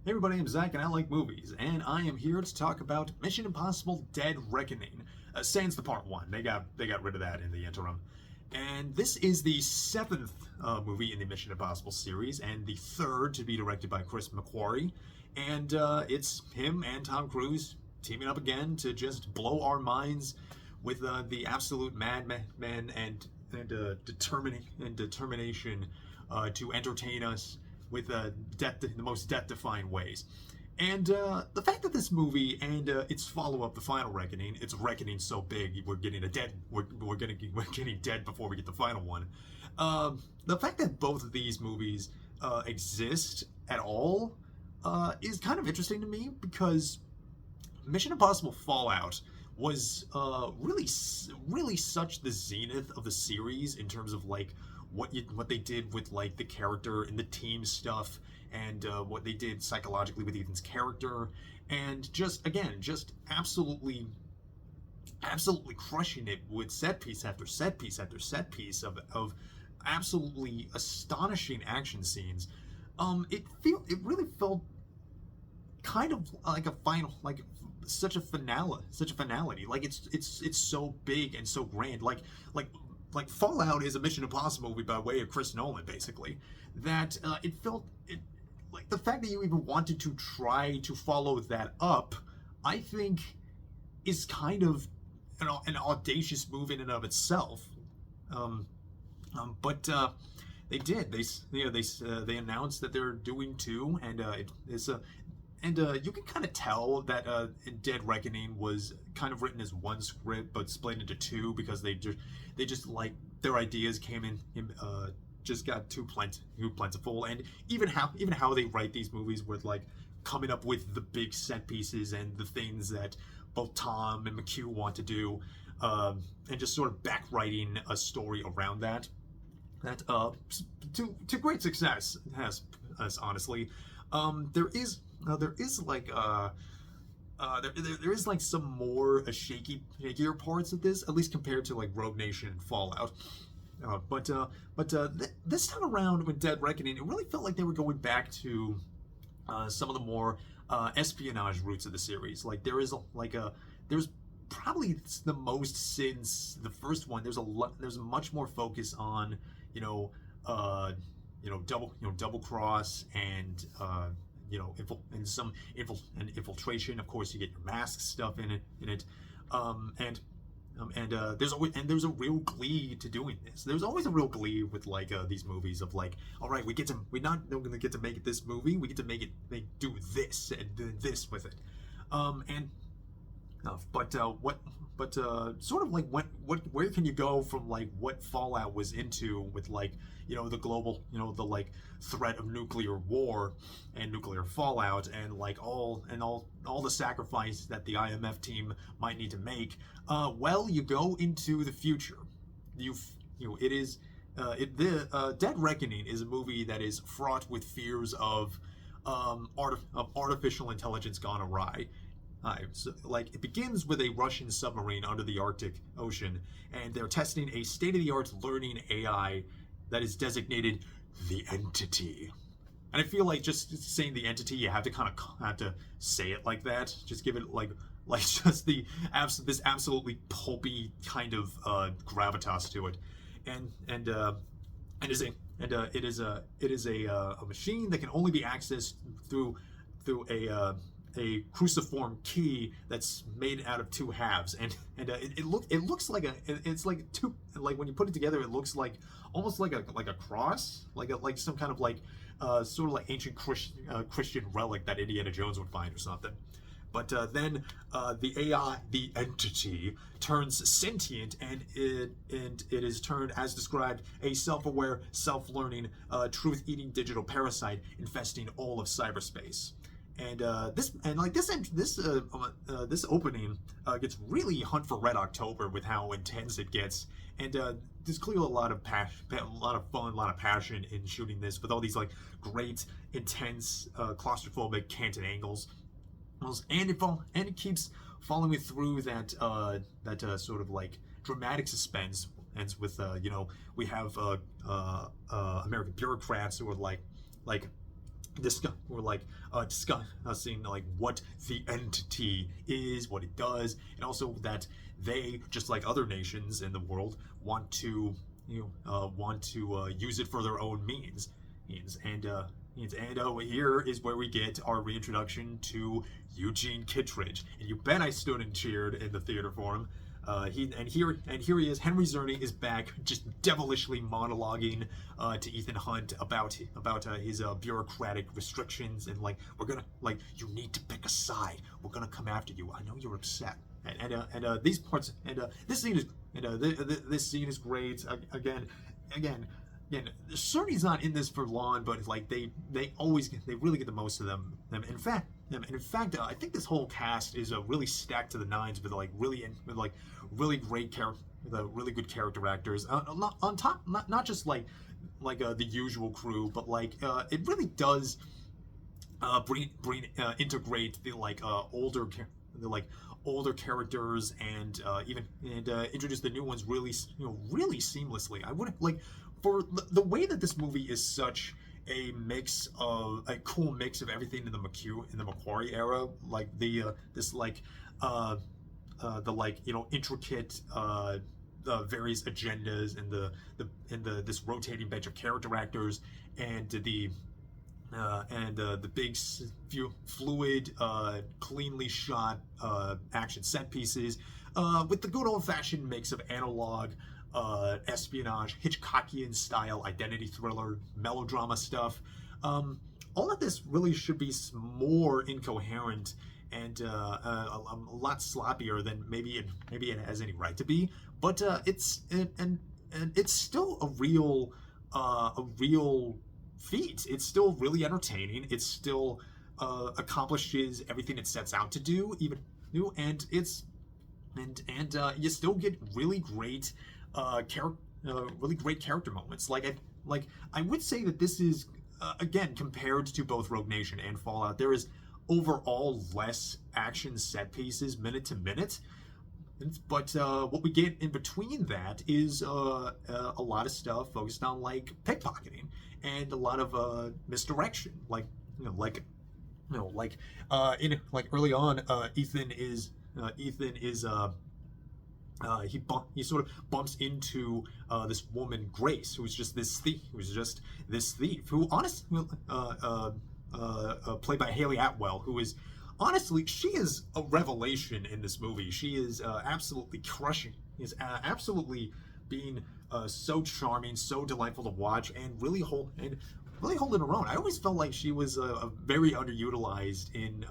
Hey everybody, I'm Zach and I like movies, and I am here to talk about Mission Impossible: Dead Reckoning. Sans the Part 1. They got rid of that in the interim. And this is the seventh movie in the Mission Impossible series, and the third to be directed by Chris McQuarrie. And it's him and Tom Cruise teaming up again to just blow our minds with the absolute madman and determination to entertain us with the most death-defying ways. And the fact that this movie and its follow-up, The Final Reckoning, it's reckoning so big we're getting getting dead before we get the final one. The fact that both of these movies exist at all is kind of interesting to me, because Mission Impossible Fallout was really such the zenith of the series in terms of like what they did with like the character and the team stuff, and what they did psychologically with Ethan's character, and just absolutely crushing it with set piece after set piece after set piece of absolutely astonishing action scenes. It really felt kind of like a final, like such a finality. Like it's so big and so grand. Like Fallout is a Mission Impossible movie by way of Chris Nolan, basically. That it felt like the fact that you even wanted to try to follow that up, I think, is kind of an audacious move in and of itself. But they did. They announced that they're doing two, and you can kind of tell that Dead Reckoning was kind of written as one script but split into two, because they just like their ideas came in just got too plentiful, and even how they write these movies with like coming up with the big set pieces and the things that both Tom and McHugh want to do, and just sort of back writing a story around that to great success has honestly. There is like there is like some more shakier parts of this, at least compared to like Rogue Nation and Fallout. But this time around with Dead Reckoning, it really felt like they were going back to some of the more espionage roots of the series. Like there's probably the most since the first one. There's much more focus on double cross and some infiltration. Of course, you get your mask stuff in it, there's a real glee to doing this. There's always a real glee with like these movies of like, all right, we're not going to get to make it this movie. We get to do this and do this with it, sort of like where can you go from like what Fallout was into with like the global the like threat of nuclear war and nuclear fallout, and like all the sacrifice that the IMF team might need to make. Well, you go into the future. Dead Reckoning is a movie that is fraught with fears of artificial intelligence gone awry. It begins with a Russian submarine under the Arctic Ocean, and they're testing a state-of-the-art learning AI that is designated the Entity. And I feel like just saying the Entity, you have to say it like that. Just give it like just this absolutely pulpy kind of gravitas to it, it is a machine that can only be accessed through a cruciform key that's made out of two halves, and it looks like it's like two, like when you put it together, it looks like almost like a cross, like some kind of like sort of like ancient Christian relic that Indiana Jones would find or something. But then the AI, the Entity, turns sentient, and it is turned, as described, a self-aware, self-learning, truth-eating digital parasite infesting all of cyberspace. And this opening gets really Hunt for Red October with how intense it gets, and there's clearly a lot of fun, a lot of passion in shooting this with all these like great, intense, claustrophobic canted angles, and it keeps following me through that sort of like dramatic suspense, and with we have American bureaucrats who are like discussing like what the entity is, what it does, and also that they, just like other nations in the world, want to use it for their own means. Here is where we get our reintroduction to Eugene Kittredge, and you bet I stood and cheered in the theater for him. Here he is. Henry Czerny is back, just devilishly monologuing to Ethan Hunt about his bureaucratic restrictions, and like, we're gonna, like, you need to pick a side. We're gonna come after you. I know you're upset. And these parts, this scene is, this scene is great. Again, Czerny's not in this for long, but like they really get the most of them. In fact, I think this whole cast is really stacked to the nines with really great really good character actors. On top, not just like the usual crew, but like it really does integrate the older characters and introduce the new ones really seamlessly. I would like, for the way that this movie is such a cool mix of everything in the McQuarrie era, like intricate various agendas and this rotating bench of character actors, and the big fluid, cleanly shot action set pieces, with the good old-fashioned mix of analog, espionage, Hitchcockian style identity thriller, melodrama stuff. All of this really should be more incoherent and a lot sloppier than maybe it has any right to be. But it's still a real feat. It's still really entertaining. It still accomplishes everything it sets out to do, and you still get really great character moments. I would say that this is again, compared to both Rogue Nation and Fallout, there is overall less action set pieces minute to minute. But what we get in between that is a lot of stuff focused on like pickpocketing and a lot of misdirection. Early on, Ethan is he sort of bumps into this woman Grace, who's just this thief, who honestly played by Hayley Atwell, who is honestly, she is a revelation in this movie. She is absolutely crushing. Is absolutely being so charming, so delightful to watch, and really holding her own. I always felt like she was very underutilized in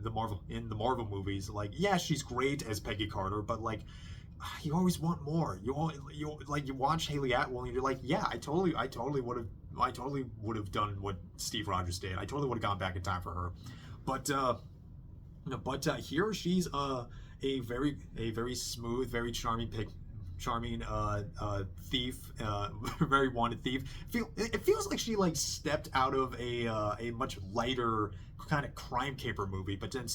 the Marvel movies. Like, yeah, she's great as Peggy Carter, but like, you always want more. You watch Hayley Atwell and you're like, yeah, I totally would have done what Steve Rogers did. I totally would have gone back in time for her. But here she's a very smooth, very charming thief, very wanted thief. It feels like she like stepped out of a much lighter kind of crime caper movie, but then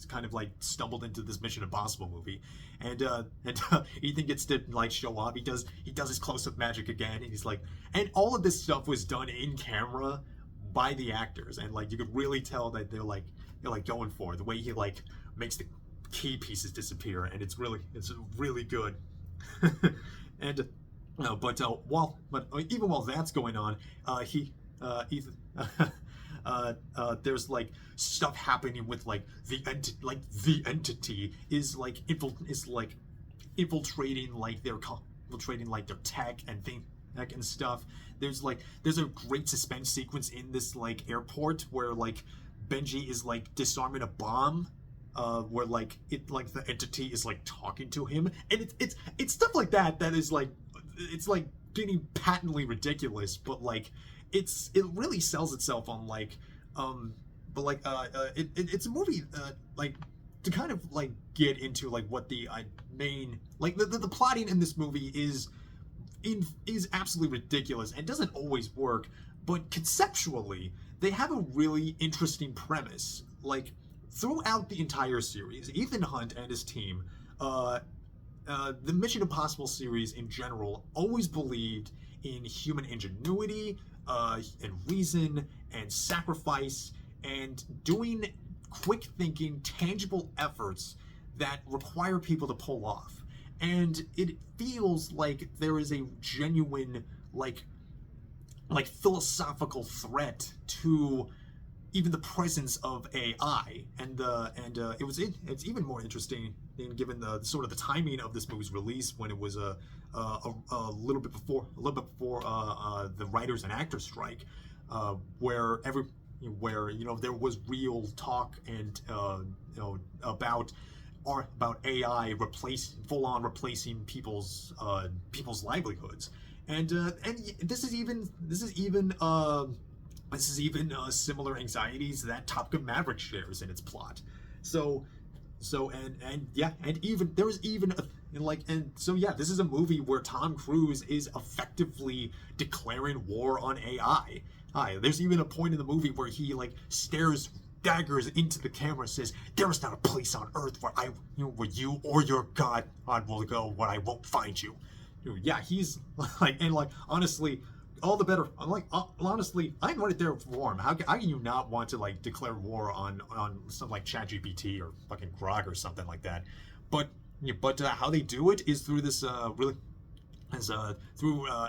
kind of like stumbled into this Mission Impossible movie, and Ethan gets to like show up. He does his close-up magic again, and he's like, and all of this stuff was done in camera by the actors, and like you could really tell that they're like going for it. The way he like makes the key pieces disappear, and it's really good. And even while that's going on, Ethan there's like stuff happening with like the entity is infiltrating like their tech and stuff. There's a great suspense sequence in this like airport where like Benji is like disarming a bomb, where like the entity is like talking to him, and it's stuff like that is like, it's like getting patently ridiculous, but like it really sells itself on like it's a movie like to kind of like get into like what the main like the plotting in this movie is absolutely ridiculous and doesn't always work, but conceptually they have a really interesting premise. Like throughout the entire series, Ethan Hunt and his team, the Mission Impossible series in general, always believed in human ingenuity, and reason and sacrifice and doing quick thinking, tangible efforts that require people to pull off. And it feels like there is a genuine like philosophical threat to even the presence of AI, and it's even more interesting given the sort of the timing of this movie's release, when it was a little bit before the writers and actors strike, where there was real talk and about AI full on replacing people's livelihoods, and this is even similar anxieties that Top Gun Maverick shares in its plot. This is a movie where Tom Cruise is effectively declaring war on AI. There's even a point in the movie where he stares daggers into the camera and says, "There is not a place on earth where you or your God will go where I won't find you." Yeah, he's honestly, all the better. Honestly, I'm right there for him. How can you not want to declare war on something like ChatGPT or fucking Grok or something like that? But how they do it is through this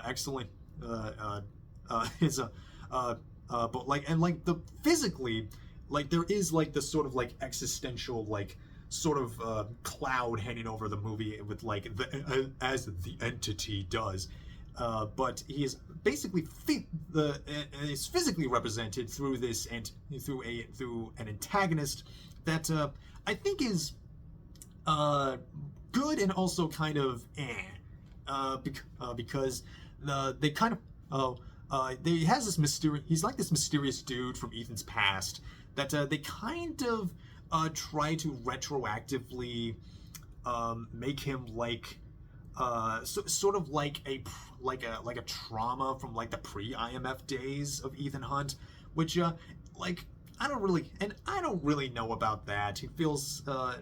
excellent physically, there is this sort of existential cloud hanging over the movie with as the entity does. But he is basically is physically represented through this and through an antagonist that I think is good and also kind of because they kind of he has this mysterious. He's like this mysterious dude from Ethan's past that they kind of try to retroactively make him sort of like a trauma from the pre-IMF days of Ethan Hunt, which I don't really know about that. He feels I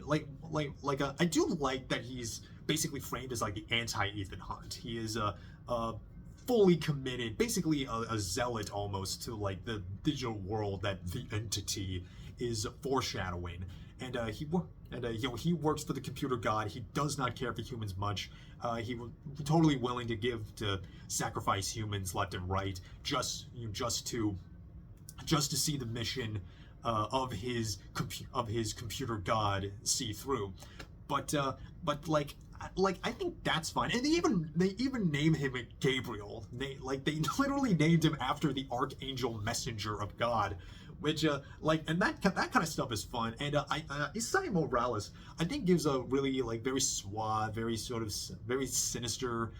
do like that he's basically framed as the anti-Ethan Hunt. He is fully committed, basically a zealot almost to the digital world that the entity is foreshadowing, and he works for the computer god. He does not care for humans much. He was totally willing to sacrifice humans left and right just to see the mission of his computer god see through. But I think that's fine. And they even name him Gabriel. They literally named him after the archangel messenger of God, which and that kind of stuff is fun. And Esai Morales, I think, gives a really very suave, very sinister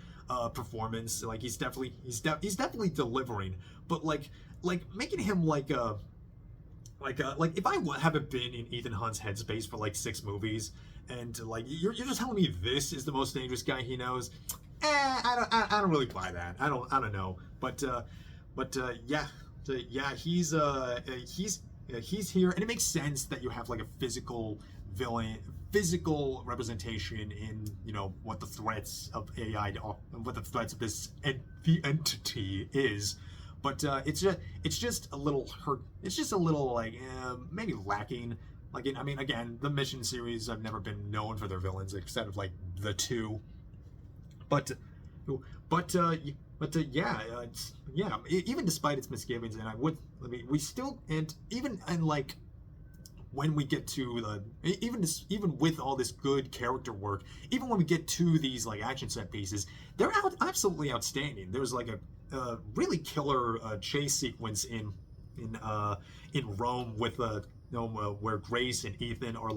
performance. He's definitely delivering, but making him if I haven't been in Ethan Hunt's headspace for 6 movies, and you're just telling me this is the most dangerous guy he knows, I don't really buy that. I don't know, but he's here, and it makes sense that you have a physical physical representation in what the threats of AI, what the threats of the entity is. But it's just a little hurt. It's just a little maybe lacking. Again, the Mission series have never been known for their villains, except of the 2. Even despite its misgivings, and when we get to even with all this good character work, even when we get to these action set pieces, they're absolutely outstanding. There's a really killer chase sequence in Rome with where Grace and Ethan are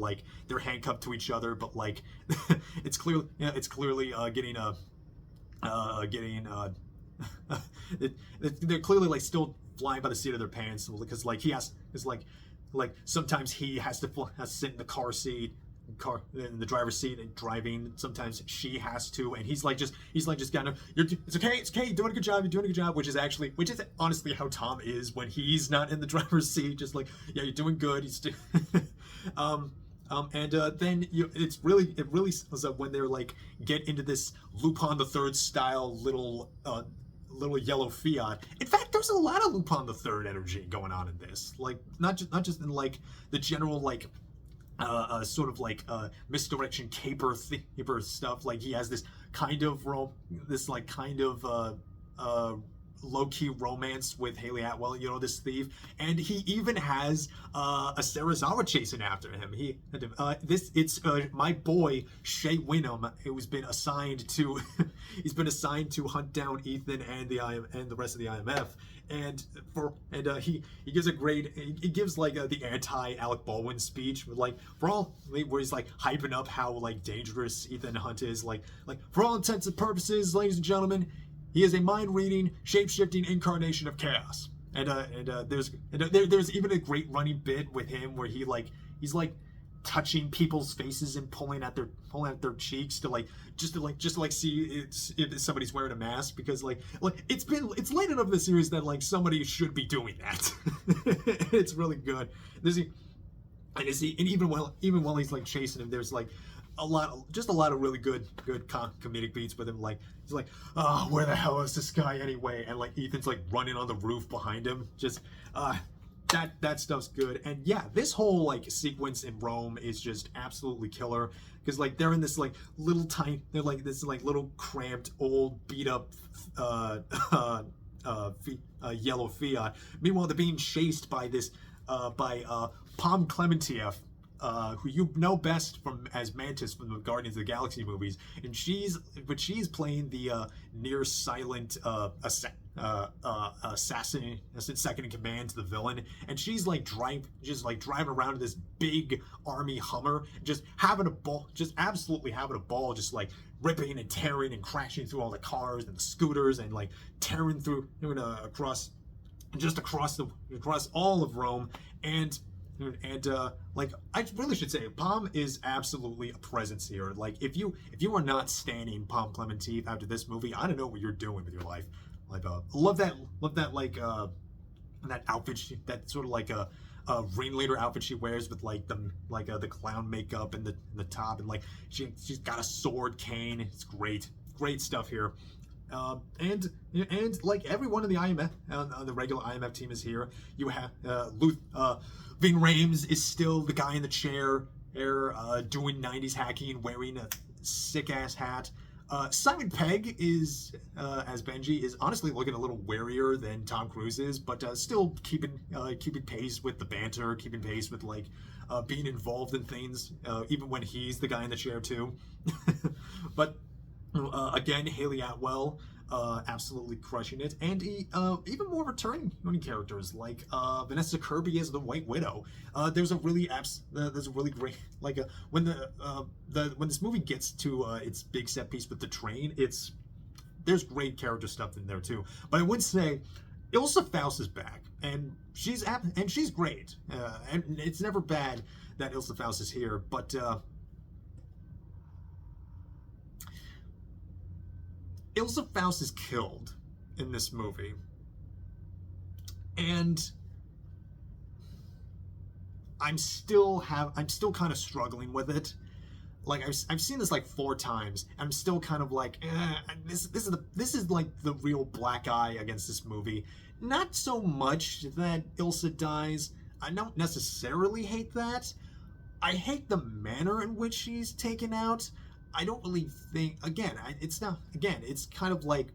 they're handcuffed to each other, but it's clearly they're clearly still flying by the seat of their pants, because sometimes he has to sit in the in the driver's seat and driving. Sometimes she has to, and he's just kind of, it's okay, you're doing a good job, which is honestly how Tom is when he's not in the driver's seat, just yeah, you're doing good. He's then it really when they're get into this Lupin the Third style little little yellow Fiat. In fact, there's a lot of Lupin the Third energy going on in this. Like not just in like the general like sort of like misdirection caper stuff. Like he has this kind of low-key romance with Hayley Atwell, you know, this thief, and he even has a Serizawa chasing after him. It's my boy Shea Whigham, who's been assigned to he's been assigned to hunt down Ethan and the rest of the IMF, and he gives a great he gives like the anti Alec Baldwin speech with like where he's like hyping up how like dangerous Ethan Hunt is, like for all intents and purposes, ladies and gentlemen, he is a mind-reading, shape-shifting incarnation of chaos. And there's even a great running bit with him where he's touching people's faces and pulling at their cheeks to just to see if somebody's wearing a mask, because like it's late enough in the series that like somebody should be doing that. It's really good. And even while he's like chasing him, there's like a lot of really good comedic beats with him. Like he's like, oh, where the hell is this guy anyway? And like Ethan's like running on the roof behind him. Just that stuff's good. And yeah, this whole like sequence in Rome is just absolutely killer, because like they're in this like they're like this like little cramped old beat up yellow Fiat. Meanwhile, they're being chased by Pom Klementieff, who you know best as Mantis from the Guardians of the Galaxy movies, and she's playing the near silent assassin, second in command to the villain, and she's like driving around in this big army Hummer, just absolutely having a ball, just like ripping and tearing and crashing through all the cars and the scooters, and like tearing through across all of Rome. And like I really should say, Pom is absolutely a presence here. Like if you are not standing Pom Klementieff after this movie, I don't know what you're doing with your life. Like love that like that outfit, that sort of like a ringleader outfit she wears with like the clown makeup and the top, and like she's got a sword cane. It's great stuff here. And like everyone in the IMF, the regular IMF team is here. You have Ving Rhames is still the guy in the chair, doing 90s hacking, wearing a sick ass hat. Simon Pegg is as Benji is honestly looking a little warier than Tom Cruise is, but still keeping pace with the banter, keeping pace with like being involved in things, even when he's the guy in the chair too. But again, Hayley Atwell absolutely crushing it, and even more returning characters like Vanessa Kirby as the White Widow. There's a really great when this movie gets to its big set piece with the train. There's great character stuff in there too. But I would say Ilsa Faust is back, and she's great, and it's never bad that Ilsa Faust is here, but. Ilsa Faust is killed in this movie, and I'm still kind of struggling with it. Like I've seen this like 4 times, and I'm still kind of like, this is like the real black eye against this movie. Not so much that Ilsa dies. I don't necessarily hate that. I hate the manner in which she's taken out. I don't really think, it's kind of like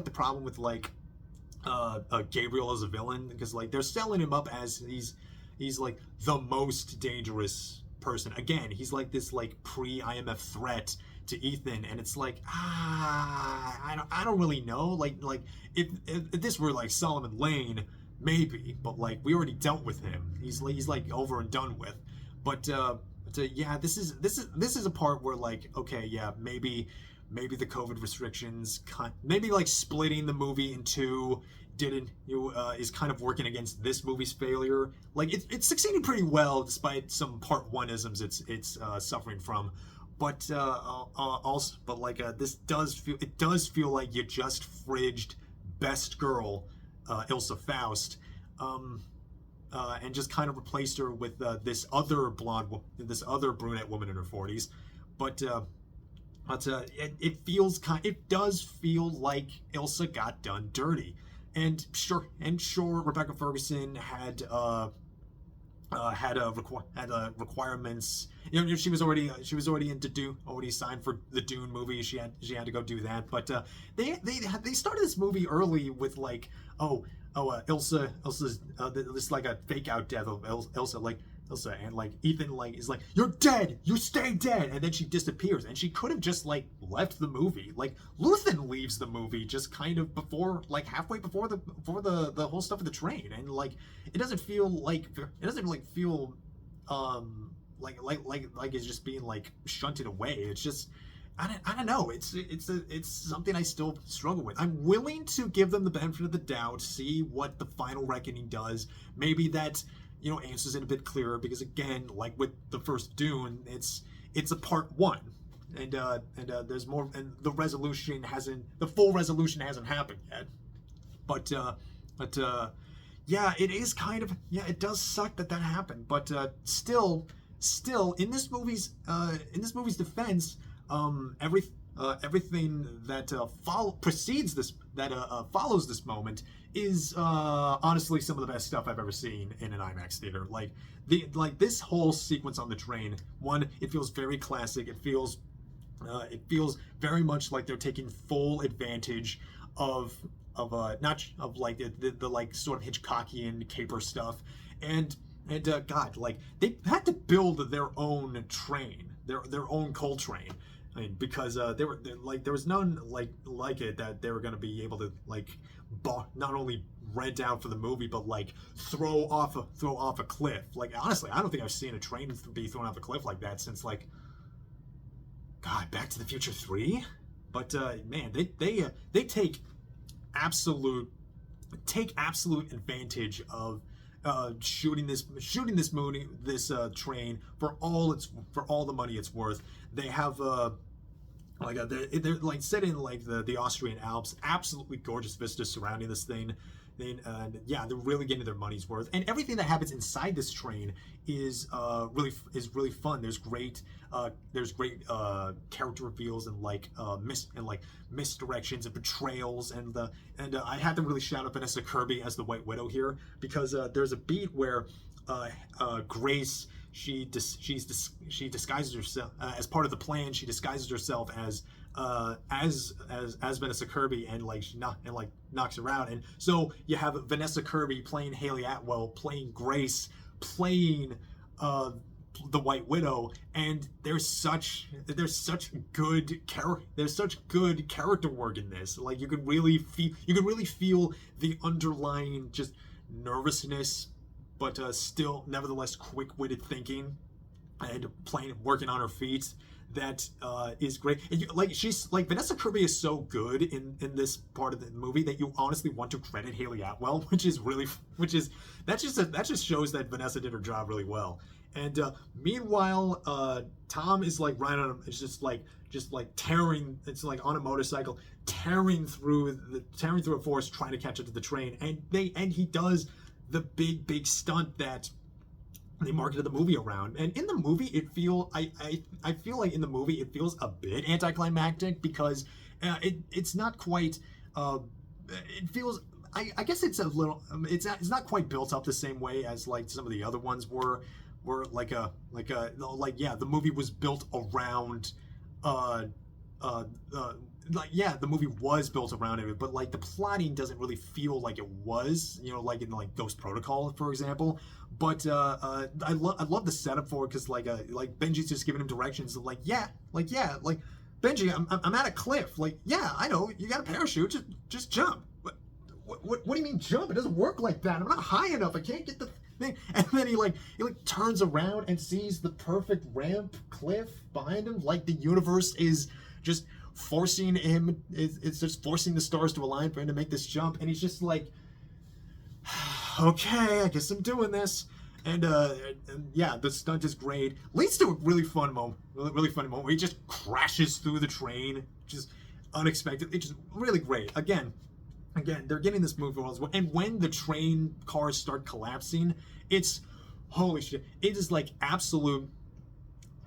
the problem with like Gabriel as a villain, because like they're selling him up as he's like the most dangerous person. Again, he's like this like pre-IMF threat to Ethan, and it's like I don't really know. Like if this were like Solomon Lane, maybe, but like we already dealt with him. He's like over and done with. But yeah, this is a part where like, okay, yeah, maybe the COVID restrictions, maybe like splitting the movie in 2 is kind of working against this movie's failure. Like it's succeeding pretty well despite some part 1-isms it's suffering from. But also, but like this does feel like you just fridged best girl Ilsa Faust. And just kind of replaced her with this other brunette woman in her 40s. But But it does feel like Ilsa got done dirty, and sure, Rebecca Ferguson had requirements. She was already already signed for the Dune movie. She had to go do that. But they started this movie early with like Ilsa's this like a fake out death of Ilsa, and like Ethan like is like, you're dead, you stay dead, and then she disappears, and she could have just like left the movie. Like Luthen leaves the movie just kind of before, like halfway before the whole stuff of the train, and like it doesn't feel like it's just being like shunted away. It's just I don't know. It's something I still struggle with. I'm willing to give them the benefit of the doubt, see what the final reckoning does. Maybe that answers it a bit clearer, because again, like with the first Dune, it's a part one, and there's more, and the full resolution hasn't happened yet. But yeah, it is kind of, it does suck that happened. But still in this movie's defense, everything that follows this moment is honestly some of the best stuff I've ever seen in an IMAX theater. Like this whole sequence on the train. One, it feels very classic. It feels very much like they're taking full advantage of not of like the like sort of Hitchcockian caper stuff, and God, like they had to build their own train, their own coal train. I mean, because there was none like it that they were going to be able to like not only rent out for the movie, but like throw off a cliff. Like honestly, I don't think I've seen a train be thrown off a cliff like that since like, God, Back to the Future 3. But man, they take absolute advantage of shooting this train for all the money it's worth. They have they're like set in like the Austrian Alps, absolutely gorgeous vistas surrounding this thing. Yeah, they're really getting their money's worth, and everything that happens inside this train is really fun. There's great character reveals and misdirections and betrayals, and I had to really shout out Vanessa Kirby as the White Widow here, because there's a beat where Grace, she disguises herself as part of the plan. She disguises herself as Vanessa Kirby, and knocks her out. And so you have Vanessa Kirby playing Hayley Atwell, playing Grace, playing the White Widow, and there's such good character work in this. Like you can really feel the underlying just nervousness, but still nevertheless quick-witted thinking and working on her feet. That is great. And Vanessa Kirby is so good in this part of the movie that you honestly want to credit Hayley Atwell, that just shows that Vanessa did her job really well. And meanwhile, Tom is like riding on is just tearing. It's like on a motorcycle, tearing through a forest, trying to catch up to the train. And he does the big stunt that they marketed the movie around. And in the movie, I feel like in the movie it feels a bit anticlimactic, because it's not quite. It feels. I guess it's a little. It's not quite built up the same way as like some of the other ones were the movie was built around the movie was built around it, but like the plotting doesn't really feel like it was, like in like Ghost Protocol, for example. But I love the setup for it, because like Benji's just giving him directions of Benji, I'm at a cliff. Like, yeah, I know, you got a parachute, just jump. What do you mean jump? It doesn't work like that. I'm not high enough. I can't get the thing. And then he turns around and sees the perfect ramp cliff behind him. Like the universe is just forcing him. It's just forcing the stars to align for him to make this jump. And he's just like, okay, I guess I'm doing this. And yeah, the stunt is great. Leads to a really fun moment where he just crashes through the train, just unexpected. It's just really great. Again, they're getting this movie well. And when the train cars start collapsing, it's holy shit. It is like absolute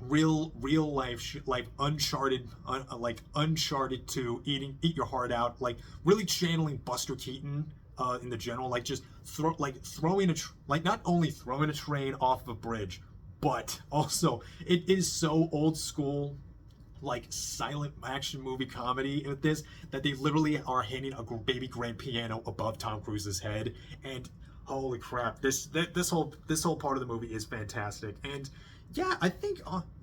real life like Uncharted, like Uncharted 2, eat your heart out, like really channeling Buster Keaton in the general, like just throwing like not only throwing a train off of a bridge, but also it is so old school, like silent action movie comedy with this, that they literally are handing a baby grand piano above Tom Cruise's head, and holy crap, this whole part of the movie is fantastic. And yeah, I think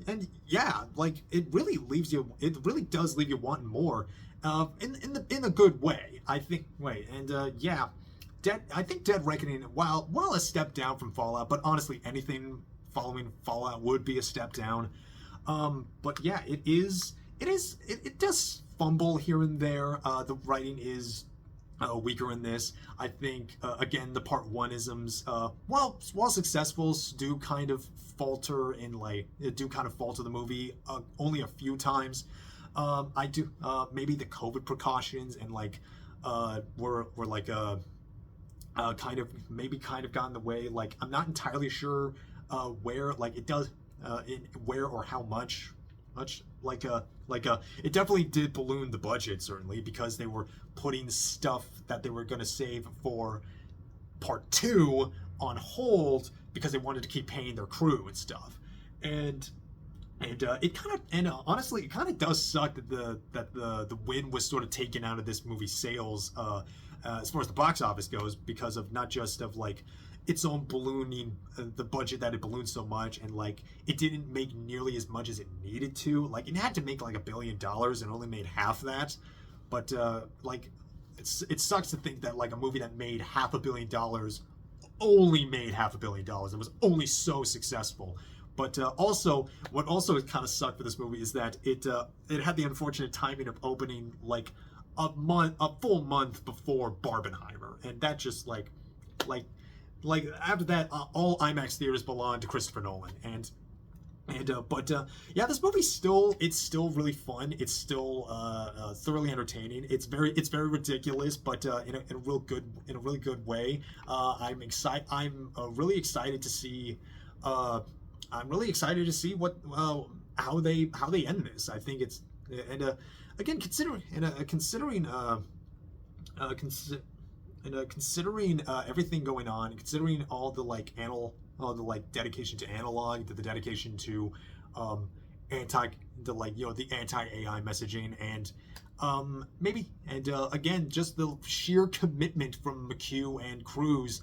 and yeah, like it really does leave you wanting more, in a good way, I think. Yeah, I think Dead Reckoning, while a step down from Fallout, but honestly anything following Fallout would be a step down. But yeah, it does fumble here and there. The writing is weaker in this. I think again, the part one isms, while successful, do kind of falter the movie only a few times. I do maybe the COVID precautions and like were like kind of got in the way. Like I'm not entirely sure where like it does where or how much it definitely did balloon the budget, certainly, because they were putting stuff that they were going to save for part 2 on hold because they wanted to keep paying their crew and stuff. And honestly, it kind of does suck that the wind was sort of taken out of this movie's sales as far as the box office goes, because of not just of like its own ballooning, the budget that it ballooned so much, and like it didn't make nearly as much as it needed to. Like it had to make like $1 billion and only made half that. But like it sucks to think that like a movie that made $500 million only made $500 million and was only so successful. But also, what also kind of sucked for this movie is that it had the unfortunate timing of opening like a full month before Barbenheimer, and that just like after that, all IMAX theaters belong to Christopher Nolan, but this movie's still really fun. It's still thoroughly entertaining. It's very ridiculous, but in a really good way. I'm really excited to see. I'm really excited to see what how they end this. I think it's again considering everything going on, considering all the dedication to analog, the dedication to the anti-AI messaging, and again just the sheer commitment from McHugh and Cruise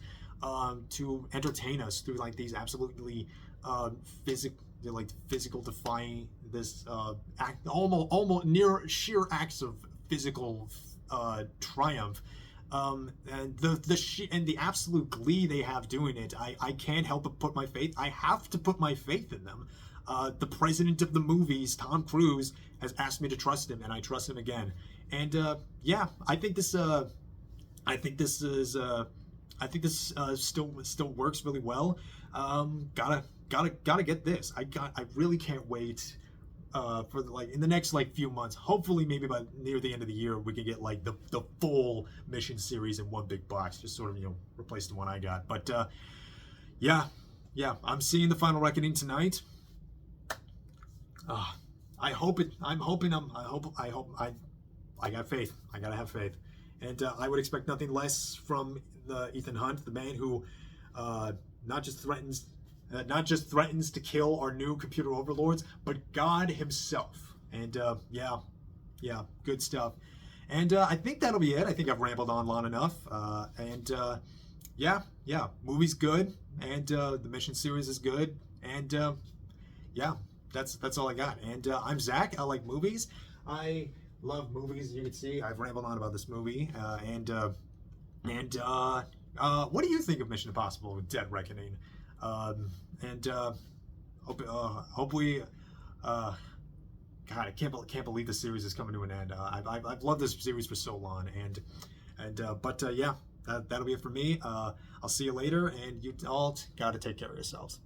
to entertain us through like these absolutely physical defying this almost near sheer acts of physical triumph. And the absolute glee they have doing it, I can't help but put my faith. I have to put my faith in them. The president of the movies, Tom Cruise, has asked me to trust him, and I trust him again. And I think this still works really well. Gotta get this. I really can't wait. For in the next few months, hopefully maybe by near the end of the year, we can get the full mission series in one big box, just sort of replace the one I got. But I'm seeing The Final Reckoning tonight. I got faith. I gotta have faith, and I would expect nothing less from Ethan Hunt, the man who not just threatens to kill our new computer overlords, but God himself. And good stuff. And I think that'll be it. I think I've rambled on long enough. Movie's good, and the mission series is good, and that's all I got. And I'm Zach. I like movies. I love movies. As you can see, I've rambled on about this movie. What do you think of Mission Impossible: Dead Reckoning? Hope we. God, I can't believe the series is coming to an end. I've loved this series for so long, that'll be it for me. I'll see you later, and you all gotta take care of yourselves.